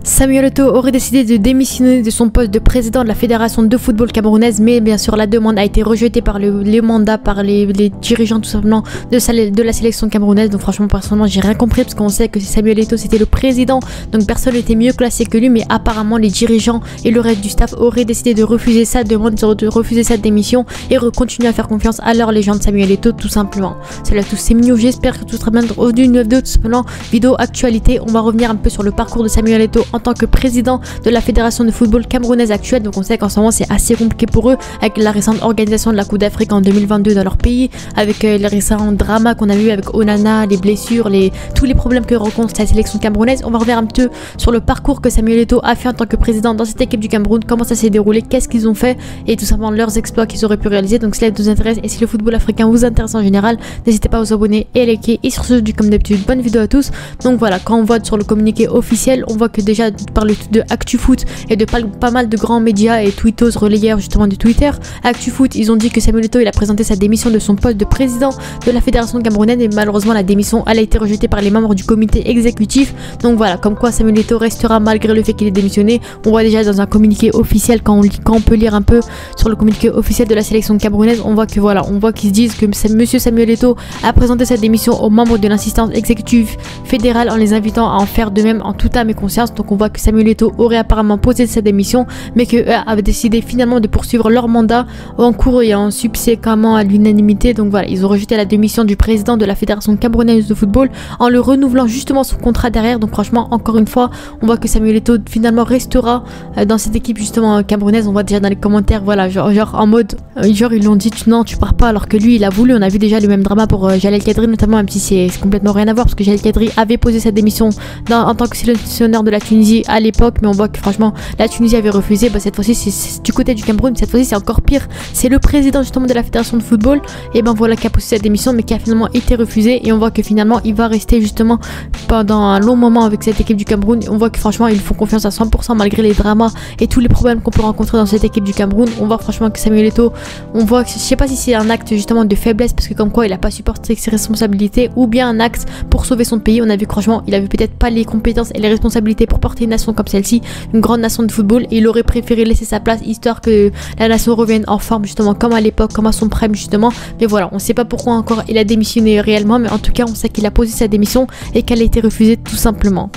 Samuel Eto'o aurait décidé de démissionner de son poste de président de la Fédération de football camerounaise, mais bien sûr la demande a été rejetée par les mandats, par les dirigeants tout simplement de la sélection camerounaise. Donc franchement personnellement j'ai rien compris parce qu'on sait que Samuel Eto'o c'était le président, donc personne n'était mieux classé que lui, mais apparemment les dirigeants et le reste du staff auraient décidé de refuser sa demande, de refuser sa démission et continuer à faire confiance à leur légende Samuel Eto'o tout simplement. C'est là tout c'est mignon, j'espère que tout sera bien au d'une vidéo tout simplement, vidéo actualité. On va revenir un peu sur le parcours de Samuel Eto'o en tant que président de la Fédération de football camerounaise actuelle. Donc on sait qu'en ce moment c'est assez compliqué pour eux avec la récente organisation de la Coupe d'Afrique en 2022 dans leur pays, avec les récents dramas qu'on a vu avec Onana, les blessures, tous les problèmes que rencontre la sélection camerounaise. On va revenir un peu sur le parcours que Samuel Eto'o a fait en tant que président dans cette équipe du Cameroun, comment ça s'est déroulé, qu'est-ce qu'ils ont fait et tout simplement leurs exploits qu'ils auraient pu réaliser. Donc si cela vous intéresse et si le football africain vous intéresse en général, n'hésitez pas à vous abonner et à liker. Et sur ce, du comme d'habitude, bonne vidéo à tous. Donc voilà, quand on voit sur le communiqué officiel, on voit que déjà par le de ActuFoot et de pas mal de grands médias et tweetos relayeurs justement de Twitter, ActuFoot, ils ont dit que Samuel Eto'o il a présenté sa démission de son poste de président de la Fédération camerounaise et malheureusement la démission elle a été rejetée par les membres du comité exécutif. Donc voilà, comme quoi Samuel Eto'o restera malgré le fait qu'il ait démissionné. On voit déjà dans un communiqué officiel, quand on peut lire un peu sur le communiqué officiel de la sélection camerounaise, on voit que voilà, on voit qu'ils se disent que monsieur Samuel Eto'o a présenté sa démission aux membres de l'assistance exécutive fédérale en les invitant à en faire de même en toute âme et conscience. Donc on voit que Samuel Eto'o aurait apparemment posé sa démission, mais qu'eux avaient décidé finalement de poursuivre leur mandat en cours et en subséquemment à l'unanimité. Donc voilà, ils ont rejeté la démission du président de la Fédération camerounaise de football en le renouvelant justement son contrat derrière. Donc franchement, encore une fois, on voit que Samuel Eto'o finalement restera dans cette équipe justement camerounaise. On voit déjà dans les commentaires, voilà, genre en mode, genre ils l'ont dit non tu pars pas, alors que lui il a voulu. On a vu déjà le même drama pour Jalel Kadri notamment, même si c'est complètement rien à voir parce que Jalel Kadri avait posé sa démission en tant que sélectionneur de la Tunisie à l'époque, mais on voit que franchement la Tunisie avait refusé. Cette fois-ci c'est du côté du Cameroun, cette fois-ci c'est encore pire, c'est le président justement de la fédération de football et ben voilà qui a posé sa démission mais qui a finalement été refusé. Et on voit que finalement il va rester justement pendant un long moment avec cette équipe du Cameroun. On voit que franchement ils font confiance à 100% malgré les dramas et tous les problèmes qu'on peut rencontrer dans cette équipe du Cameroun. On voit franchement que Samuel Eto'o, on voit que je sais pas si c'est un acte justement de faiblesse parce que comme quoi il a pas supporté ses responsabilités, ou bien un acte pour sauver son pays. On a vu que franchement il avait peut-être pas les compétences et les responsabilités pour porter une nation comme celle-ci, une grande nation de football, et il aurait préféré laisser sa place histoire que la nation revienne en forme justement comme à l'époque, comme à son prime justement. Mais voilà, on sait pas pourquoi encore il a démissionné réellement, mais en tout cas on sait qu'il a posé sa démission et qu'elle a été refusée tout simplement.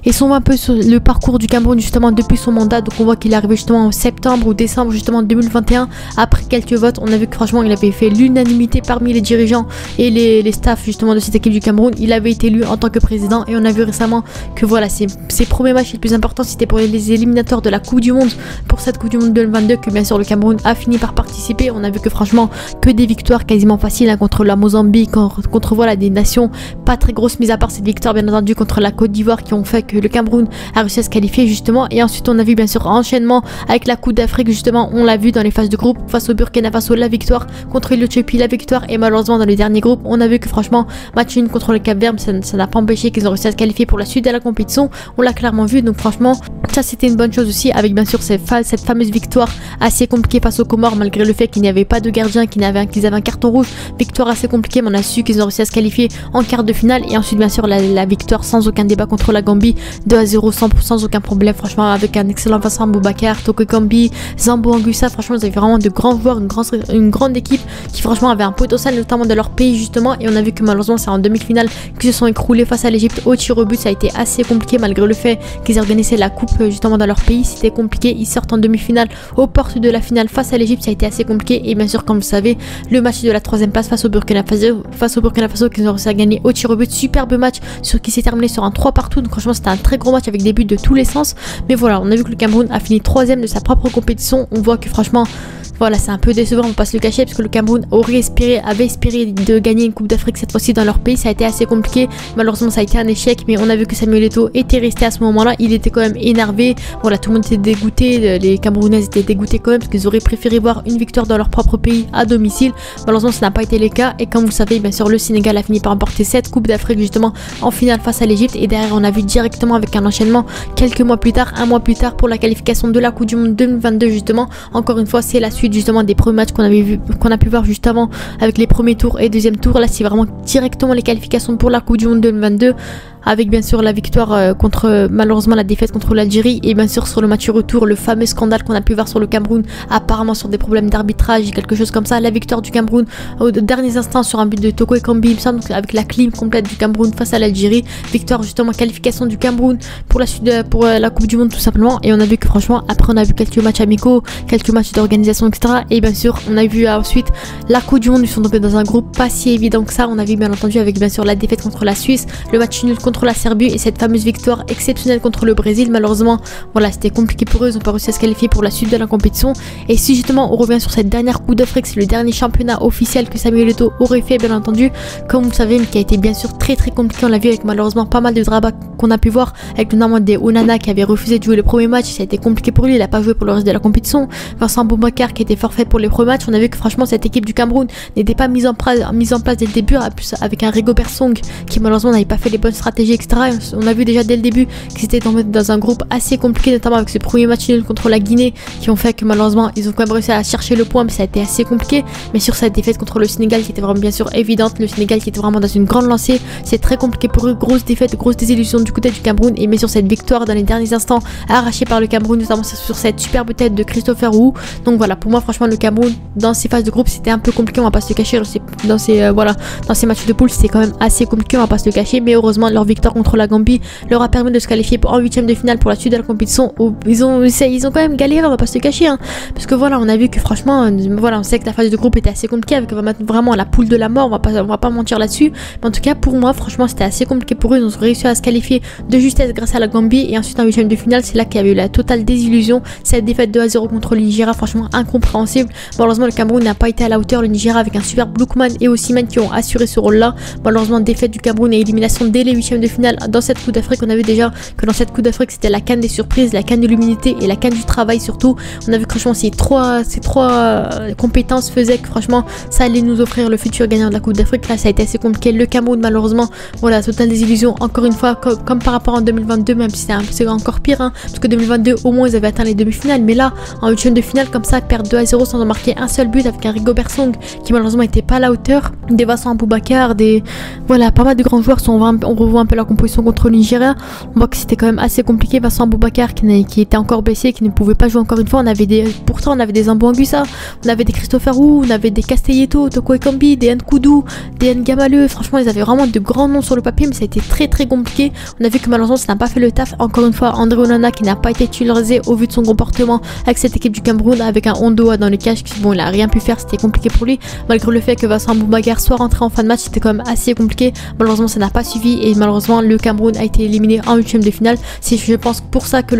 Et si on voit un peu sur le parcours du Cameroun justement depuis son mandat, donc on voit qu'il est arrivé justement en septembre ou décembre justement 2021 après quelques votes. On a vu que franchement il avait fait l'unanimité parmi les dirigeants et les staffs justement de cette équipe du Cameroun. Il avait été élu en tant que président et on a vu récemment que voilà, ses premiers matchs les plus importants c'était pour les éliminatoires de la Coupe du Monde, pour cette Coupe du Monde 2022 que bien sûr le Cameroun a fini par participer. On a vu que franchement que des victoires quasiment faciles contre la Mozambique, contre voilà des nations pas très grosses, mis à part cette victoire bien entendu contre la Côte d'Ivoire qui ont fait que le Cameroun a réussi à se qualifier justement. Et ensuite on a vu bien sûr enchaînement avec la Coupe d'Afrique justement, on l'a vu dans les phases de groupe face au Burkina Faso, la victoire, contre l'Éthiopie la victoire, et malheureusement dans les derniers groupes on a vu que franchement match nul contre le Cap-Vert, ça n'a pas empêché qu'ils ont réussi à se qualifier pour la suite de la compétition. On l'a clairement vu, donc franchement ça c'était une bonne chose aussi, avec bien sûr cette fameuse victoire assez compliquée face aux Comores malgré le fait qu'il n'y avait pas de gardien, qu'ils avaient un carton rouge. Victoire assez compliquée, mais on a su qu'ils ont réussi à se qualifier en quart de finale. Et ensuite bien sûr la victoire sans aucun débat contre la Gambie 2-0 sans aucun problème, franchement avec un excellent Vincent Boubacar, Toko Ekambi, Zambo Anguissa. Franchement ils avaient vraiment de grands joueurs, une grande équipe qui franchement avait un potentiel notamment de leur pays justement. Et on a vu que malheureusement c'est en demi-finale qu'ils se sont écroulés face à l'Égypte au tir au but. Ça a été assez compliqué malgré le fait qu'ils organisaient la coupe justement dans leur pays, c'était compliqué. Ils sortent en demi-finale aux portes de la finale face à l'Égypte, ça a été assez compliqué. Et bien sûr comme vous savez le match de la 3e place face au Burkina Faso qu'ils ont réussi à gagner au tir au but, superbe match qui s'est terminé sur un 3 partout. Donc franchement c'était un très gros match avec des buts de tous les sens. Mais voilà, on a vu que le Cameroun a fini 3e de sa propre compétition. On voit que franchement voilà, c'est un peu décevant, on va pas se le cacher, parce que le Cameroun avait espéré de gagner une Coupe d'Afrique cette fois-ci dans leur pays. Ça a été assez compliqué, malheureusement ça a été un échec. Mais on a vu que Samuel Eto'o était resté à ce moment-là, il était quand même énervé. Voilà, tout le monde était dégoûté, les Camerounais étaient dégoûtés quand même parce qu'ils auraient préféré voir une victoire dans leur propre pays à domicile. Malheureusement ça n'a pas été le cas, et comme vous savez bien sûr le Sénégal a fini par remporter cette Coupe d'Afrique justement en finale face à l'Égypte. Et derrière on a vu directement avec un enchaînement quelques mois plus tard, un mois plus tard, pour la qualification de la Coupe du Monde 2022 justement. Encore une fois c'est la suite justement des premiers matchs qu'on a pu voir juste avant avec les premiers tours et deuxième tour. Là c'est vraiment directement les qualifications pour la Coupe du Monde 2022 avec bien sûr la victoire contre malheureusement la défaite contre l'Algérie, et bien sûr sur le match retour, le fameux scandale qu'on a pu voir sur le Cameroun, apparemment sur des problèmes d'arbitrage et quelque chose comme ça. La victoire du Cameroun aux derniers instants sur un but de Toko Ekambi, il me semble, avec la clim complète du Cameroun face à l'Algérie. Victoire justement, qualification du Cameroun pour la Coupe du Monde tout simplement. Et on a vu que franchement après on a vu quelques matchs amicaux, quelques matchs d'organisation, etc. Et bien sûr on a vu ensuite la Coupe du Monde, ils sont tombés dans un groupe pas si évident que ça. On a vu bien entendu avec bien sûr la défaite contre la Suisse, le match nul contre la Serbie et cette fameuse victoire exceptionnelle contre le Brésil. Malheureusement voilà, c'était compliqué pour eux, ils n'ont pas réussi à se qualifier pour la suite de la compétition. Et si justement on revient sur cette dernière Coupe d'Afrique, c'est le dernier championnat officiel que Samuel Eto'o aurait fait bien entendu, comme vous le savez, mais qui a été bien sûr très compliqué. On l'a vu avec malheureusement pas mal de drama qu'on a pu voir, avec notamment des Onana qui avait refusé de jouer le premier match, ça a été compliqué pour lui, il n'a pas joué pour le reste de la compétition. Vincent Boubacar qui était forfait pour les premiers matchs. On a vu que franchement cette équipe du Cameroun n'était pas mise en place dès le début, avec un Rigobert Song qui malheureusement n'avait pas fait les bonnes stratégies, etc. On a vu déjà dès le début qu'ils étaient dans un groupe assez compliqué, notamment avec ce premier match nul contre la Guinée, qui ont fait que malheureusement ils ont quand même réussi à chercher le point, mais ça a été assez compliqué. Mais sur cette défaite contre le Sénégal qui était vraiment bien sûr évidente, le Sénégal qui était vraiment dans une grande lancée, c'est très compliqué pour eux, grosse défaite, grosse désillusion du côté du Cameroun. Et mais sur cette victoire dans les derniers instants arrachée par le Cameroun, notamment sur cette superbe tête de Christopher Wu. Donc voilà, pour moi franchement le Cameroun dans ces phases de groupe c'était un peu compliqué, on va pas se le cacher. Dans ces matchs de poule c'était quand même assez compliqué, on va pas se le cacher. Mais heureusement leur victoire contre la Gambie leur a permis de se qualifier en 8e de finale pour la suite de la compétition. Ils ont quand même galéré, on va pas se le cacher, hein, parce que voilà, on a vu que franchement voilà, on sait que la phase de groupe était assez compliquée avec vraiment la poule de la mort, on va pas mentir là-dessus. Mais en tout cas pour moi franchement c'était assez compliqué pour eux, ils ont réussi à se qualifier de justesse grâce à la Gambie. Et ensuite en 8e de finale c'est là qu'il y avait eu la totale désillusion, cette défaite 2-0 contre le Nigeria, franchement incompréhensible. Malheureusement le Cameroun n'a pas été à la hauteur, le Nigeria avec un super Lookman et Osimhen qui ont assuré ce rôle là. Malheureusement défaite du Cameroun et élimination dès les 8e de finale dans cette Coupe d'Afrique. On a vu déjà que dans cette Coupe d'Afrique c'était la CAN des surprises, la CAN de l'humilité et la CAN du travail surtout. On a vu que franchement ces trois compétences faisaient que franchement ça allait nous offrir le futur gagnant de la Coupe d'Afrique. Là ça a été assez compliqué, le Cameroun malheureusement voilà, totale désillusion encore une fois, comme par rapport en 2022, même si c'est encore pire, hein, parce que 2022 au moins ils avaient atteint les demi-finales, mais là en 8e de finale comme ça, perdre 2-0 sans en marquer un seul but avec un Rigobert Song qui malheureusement n'était pas à la hauteur, des Vincent Boubacar, voilà, pas mal de grands joueurs. On revoit un peu la composition contre le Nigeria, on voit que c'était quand même assez compliqué. Vincent Boubacar qui était encore blessé, qui ne pouvait pas jouer encore une fois. Pourtant on avait des Ambouanguissa, on avait des Christopher Wu, on avait des Castelletto, Toko Ekambi, des Nkoudou, des Ngamaleu. Franchement ils avaient vraiment de grands noms sur le papier, mais ça a été très compliqué. On a vu que malheureusement ça n'a pas fait le taf. Encore une fois André Onana qui n'a pas été titularisé au vu de son comportement avec cette équipe du Cameroun, avec un Ondoa dans les cages, bon il a rien pu faire, c'était compliqué pour lui, malgré le fait que Vincent Boubacar soit rentré en fin de match, c'était quand même assez compliqué. Malheureusement ça n'a pas suivi et malheureusement le Cameroun a été éliminé en 8e de finale. C'est je pense pour ça que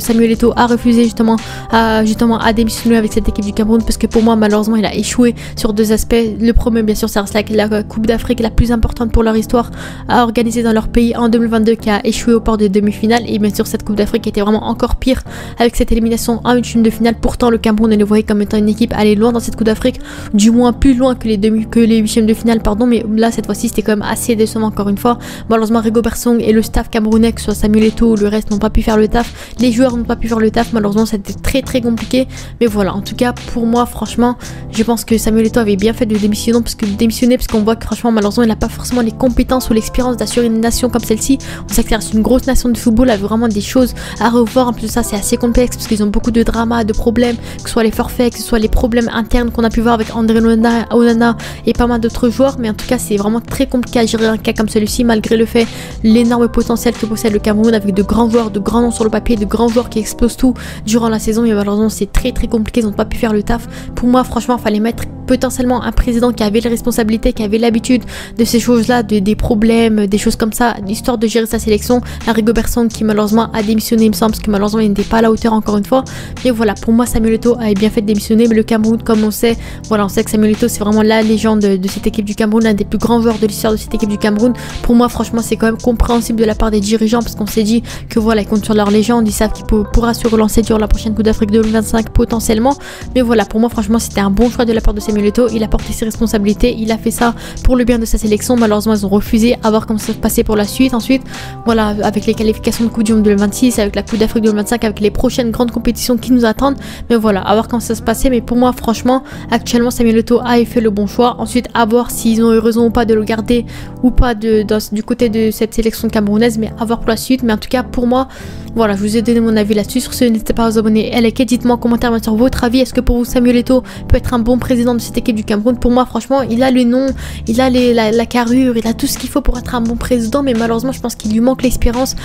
Samuel Eto'o a refusé justement à démissionner avec cette équipe du Cameroun, parce que pour moi malheureusement il a échoué sur deux aspects. Le premier bien sûr ça reste la Coupe d'Afrique la plus importante pour leur histoire à organiser dans leur pays en 2022, qui a échoué au port des demi-finales, et bien sûr cette Coupe d'Afrique était vraiment encore pire avec cette élimination en 8e de finale. Pourtant le Cameroun on le voyait comme étant une équipe aller loin dans cette Coupe d'Afrique, du moins plus loin que les 8e de finale pardon, mais là cette fois-ci c'était quand même assez décevant encore une fois. Malheureusement Rigobert Song et le staff camerounais, que ce soit Samuel Eto'o, le reste n'ont pas pu faire le taf, les joueurs n'ont pas pu faire le taf, malheureusement c'était très compliqué. Mais voilà, en tout cas pour moi franchement je pense que Samuel Eto'o avait bien fait de démissionner, parce qu'on voit que franchement malheureusement il n'a pas forcément les compétences ou l'expérience d'assurer une nation comme celle-ci. On sait que c'est une grosse nation de football avec vraiment des choses à revoir. En plus de ça c'est assez complexe parce qu'ils ont beaucoup de drama, de problèmes, que ce soit les forfaits, que ce soit les problèmes internes qu'on a pu voir avec André Onana et pas mal d'autres joueurs. Mais en tout cas c'est vraiment très compliqué à gérer un cas comme celui-ci, malgré le fait l'énorme potentiel que possède le Cameroun avec de grands joueurs, de grands noms sur le papier, de grands joueurs qui explosent tout durant la saison. Mais malheureusement c'est très compliqué, ils n'ont pas pu faire le taf. Pour moi franchement il fallait mettre potentiellement un président qui avait les responsabilités, qui avait l'habitude de ces choses-là, des problèmes, des choses comme ça, histoire de gérer sa sélection. Un Rigobert Song qui malheureusement a démissionné, il me semble, parce que malheureusement il n'était pas à la hauteur encore une fois. Mais voilà, pour moi Samuel Eto'o avait bien fait de démissionner, mais le Cameroun, comme on sait, voilà, on sait que Samuel Eto'o c'est vraiment la légende de cette équipe du Cameroun, l'un des plus grands joueurs de l'histoire de cette équipe du Cameroun. Pour moi franchement c'est quand même compréhensible de la part des dirigeants, parce qu'on s'est dit que voilà, ils comptent sur leur légende, ils savent qu'il pourra se relancer durant la prochaine Coupe d'Afrique 2025 potentiellement. Mais voilà, pour moi franchement c'était un bon choix de la part de Samuel Eto'o, il a porté ses responsabilités, il a fait ça pour le bien de sa sélection. Malheureusement ils ont refusé, à voir comment ça se passait pour la suite. Ensuite voilà, avec les qualifications de Coupe du Monde 2026, avec la Coupe d'Afrique 2025, avec les prochaines grandes compétitions qui nous attendent, mais voilà, à voir comment ça se passait. Mais pour moi franchement actuellement Samuel Eto'o a fait le bon choix. Ensuite à voir s'ils ont eu raison ou pas de le garder ou pas du côté de cette sélection camerounaise, mais à voir pour la suite. Mais en tout cas, pour moi, voilà, je vous ai donné mon avis là-dessus. Sur ce, n'hésitez pas à vous abonner et à liker. Dites-moi en commentaire sur votre avis. Est-ce que pour vous, Samuel Eto'o peut être un bon président de cette équipe du Cameroun? Pour moi, franchement, il a le nom, il a la carrure, il a tout ce qu'il faut pour être un bon président. Mais malheureusement, je pense qu'il lui manque l'expérience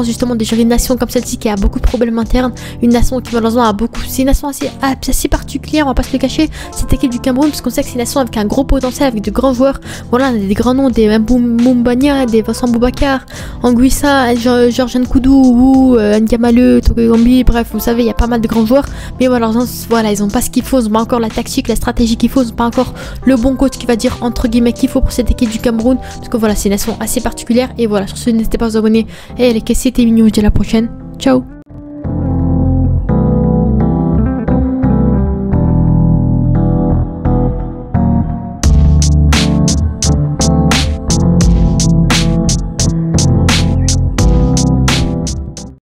justement de gérer une nation comme celle-ci qui a beaucoup de problèmes internes. Une nation qui malheureusement a beaucoup. C'est une nation assez particulière, on va pas se le cacher. Cette équipe du Cameroun, parce qu'on sait que c'est une nation avec un gros potentiel, avec de grands joueurs. Voilà, des grands noms, des Moumbania, des Vincent Boubacar, Anguissa, Georges Nkoudou, N'Diamale, Togoyombi, bref, vous savez, il y a pas mal de grands joueurs, mais malheureusement, voilà, ils ont pas ce qu'il faut, ils ont pas encore la tactique, la stratégie qu'il faut, ils ont pas encore le bon coach qui va dire entre guillemets qu'il faut pour cette équipe du Cameroun, parce que voilà, c'est une nation assez particulière, et voilà, sur ce, n'hésitez pas à vous abonner, et les c'était mignon, je vous dis à la prochaine, ciao.